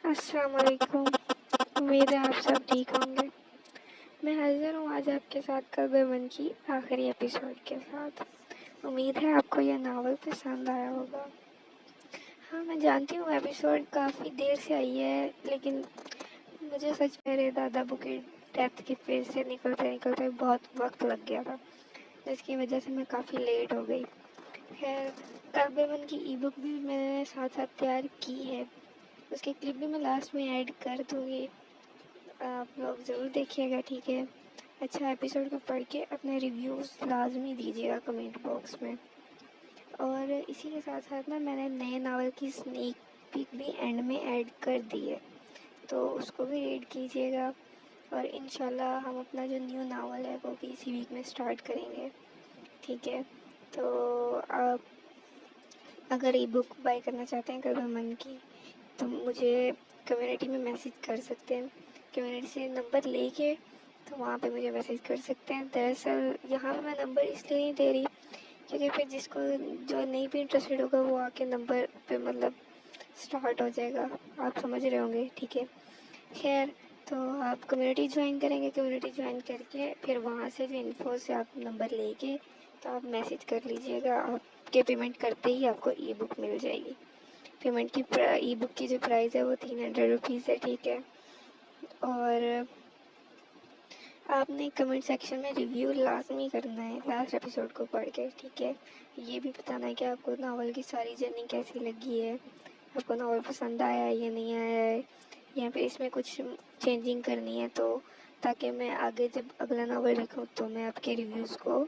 अस्सलाम वालेकुम। उम्मीद है आप सब ठीक होंगे। मैं हाज़िर हूँ आज आपके साथ कल्बे मन की आखिरी एपिसोड के साथ। उम्मीद है आपको यह नावल पसंद आया होगा। हाँ, मैं जानती हूँ एपिसोड काफ़ी देर से आई है, लेकिन मुझे सच मेरे दादा अबू की डेथ के फेज़ से निकलते निकलते बहुत वक्त लग गया था, जिसकी वजह से मैं काफ़ी लेट हो गई। खैर, कल्बे मन की ई बुक भी मैंने साथ साथ तैयार की है। उसकी क्लिप भी मैं लास्ट में ऐड कर दूँगी, आप लोग ज़रूर देखिएगा, ठीक है। अच्छा एपिसोड को पढ़ के अपने रिव्यूज़ लाजमी दीजिएगा कमेंट बॉक्स में। और इसी के साथ साथ ना मैंने नए नावल की स्नेक पिक भी एंड में ऐड कर दी है, तो उसको भी रीड कीजिएगा। और इंशाल्लाह हम अपना जो न्यू नावल है वो भी इसी वीक में स्टार्ट करेंगे, ठीक है। तो आप अगर ई बुक बाय करना चाहते हैं कल्बे मन की, तो मुझे कम्युनिटी में मैसेज कर सकते हैं। कम्युनिटी से नंबर लेके तो वहाँ पे मुझे मैसेज कर सकते हैं। दरअसल यहाँ पे मैं नंबर इसलिए नहीं दे रही क्योंकि फिर जिसको जो नहीं भी इंटरेस्टेड होगा वो आके नंबर पे मतलब स्टार्ट हो जाएगा, आप समझ रहे होंगे, ठीक है। खैर, तो आप कम्युनिटी ज्वाइन करेंगे, कम्युनिटी ज्वाइन करके फिर वहाँ से जो इन्फो से आप नंबर लेके तो आप मैसेज कर लीजिएगा। आपके पेमेंट करते ही आपको ई बुक मिल जाएगी। पेमेंट की ई बुक की जो प्राइस है वो 300 रुपीज़ है, ठीक है। और आपने कमेंट सेक्शन में रिव्यू लाजमी करना है लास्ट एपिसोड को पढ़ के, ठीक है। ये भी बताना है कि आपको नावल की सारी जर्नी कैसी लगी है, आपको नावल पसंद आया है या नहीं आया है, या फिर इसमें कुछ चेंजिंग करनी है, तो ताकि मैं आगे जब अगला नावल लिखूँ तो मैं आपके रिव्यूज़ को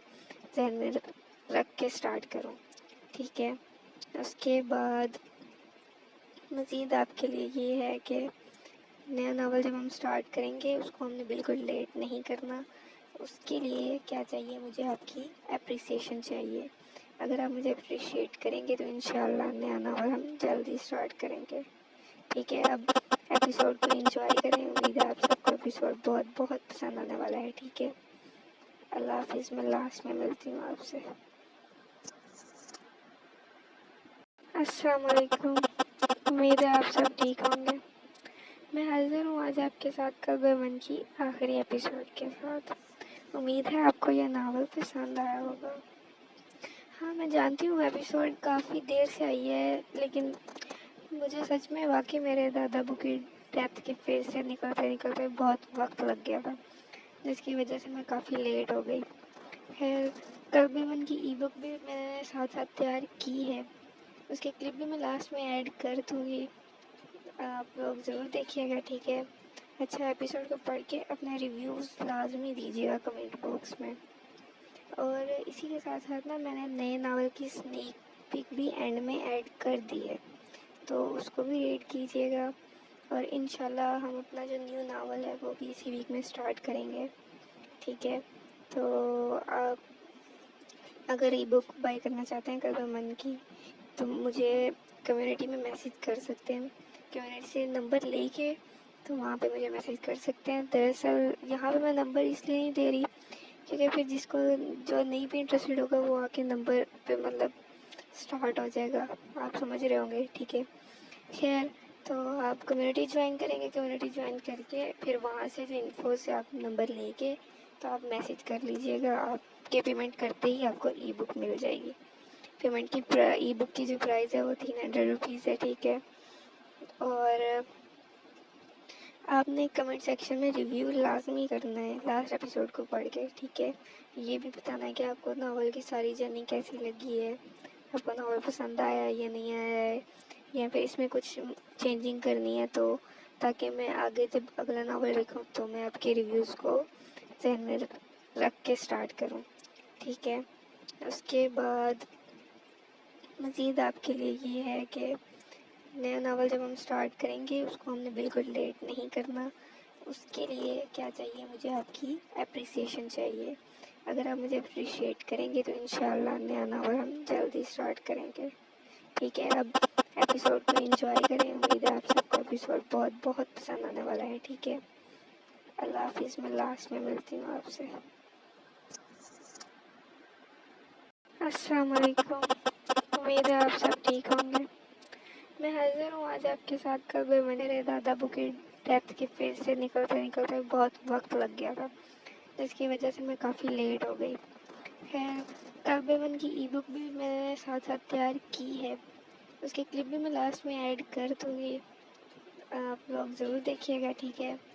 ध्यान में रख के स्टार्ट करूँ, ठीक है। उसके बाद मज़ीद आपके लिए ये है कि नया नावल जब हम स्टार्ट करेंगे उसको हमने बिल्कुल लेट नहीं करना। उसके लिए क्या चाहिए, मुझे आपकी अप्रिसिएशन चाहिए। अगर आप मुझे अप्रिशिएट करेंगे तो इंशाल्लाह नया नावल हम जल्दी स्टार्ट करेंगे, ठीक है। अब एपिसोड को एंजॉय करें। उम्मीद है आप सबको एपिसोड बहुत बहुत पसंद आने वाला है, ठीक है। अल्लाह हाफिज़। मैं लास्ट में मिलती हूँ आपसे। अस्सलाम वालेकुम। उम्मीद है आप सब ठीक होंगे। मैं हाज़िर हूँ आज आपके साथ कल्बे मन की आखिरी एपिसोड के साथ। उम्मीद है आपको यह नावल पसंद आया होगा। हाँ, मैं जानती हूँ एपिसोड काफ़ी देर से आई है, लेकिन मुझे सच में वाकई मेरे दादा अबू की डेथ के फेज़ से निकलते निकलते बहुत वक्त लग गया था, जिसकी वजह से मैं काफ़ी लेट हो गई। खैर, कल्बे मन की ई बुक भी मैंने साथ साथ तैयार की है। उसकी क्लिप भी मैं लास्ट में ऐड कर दूँगी, आप लोग ज़रूर देखिएगा, ठीक है। अच्छा एपिसोड को पढ़ के अपने रिव्यूज़ लाजमी दीजिएगा कमेंट बॉक्स में। और इसी के साथ साथ ना मैंने नए नावल की स्नेक पिक भी एंड में ऐड कर दी है, तो उसको भी रीड कीजिएगा। और इंशाल्लाह हम अपना जो न्यू नावल है वो भी इसी वीक में स्टार्ट करेंगे, ठीक है। तो आप अगर ई बुक बाय करना चाहते हैं कल्बे मन की, तो मुझे कम्युनिटी में मैसेज कर सकते हैं। कम्युनिटी से नंबर लेके तो वहाँ पे मुझे मैसेज कर सकते हैं। दरअसल यहाँ पे मैं नंबर इसलिए नहीं दे रही क्योंकि फिर जिसको जो नहीं भी इंटरेस्टेड होगा वो आके नंबर पे मतलब स्टार्ट हो जाएगा, आप समझ रहे होंगे, ठीक है। खैर, तो आप कम्युनिटी ज्वाइन करेंगे, कम्युनिटी ज्वाइन करके फिर वहाँ से जो इन्फो से आप नंबर लेके तो आप मैसेज कर लीजिएगा। आपके पेमेंट करते ही आपको ई बुक मिल जाएगी। पेमेंट की ई बुक की जो प्राइस है वो 300 रुपीज़ है, ठीक है। और आपने कमेंट सेक्शन में रिव्यू लाजमी करना है लास्ट एपिसोड को पढ़ के, ठीक है। ये भी बताना है कि आपको नावल की सारी जर्नी कैसी लगी है, आपको नावल पसंद आया है या नहीं आया है, या फिर इसमें कुछ चेंजिंग करनी है, तो ताकि मैं आगे जब अगला नावल लिखूँ तो मैं आपके रिव्यूज़ को ध्यान में रख के स्टार्ट करूँ, ठीक है। उसके बाद मज़ीद आपके लिए ये है कि नया नावल जब हम स्टार्ट करेंगे उसको हमने बिल्कुल लेट नहीं करना। उसके लिए क्या चाहिए, मुझे आपकी अप्रिसिएशन चाहिए। अगर आप मुझे अप्रिशिएट करेंगे तो इंशाल्लाह नया नावल हम जल्दी स्टार्ट करेंगे, ठीक है। अब एपिसोड को एंजॉय करें। उम्मीद है आप सबको एपिसोड बहुत बहुत पसंद आने वाला है, ठीक है। अल्लाह हाफिज़। मैं लास्ट में मिलती हूँ आपसे। अस्सलाम वालेकुम। उम्मीद है आप सब ठीक होंगे। मैं हाजिर हूँ आज आपके साथ कल मेरे दादा बू की डेथ के फेज से निकलते निकलते बहुत वक्त लग गया था, जिसकी वजह से मैं काफ़ी लेट हो गई। खैर, कल की ई बुक भी मैंने साथ साथ तैयार की है, उसकी क्लिप भी मैं लास्ट में ऐड कर दूँगी, आप लोग ज़रूर देखिएगा, ठीक है।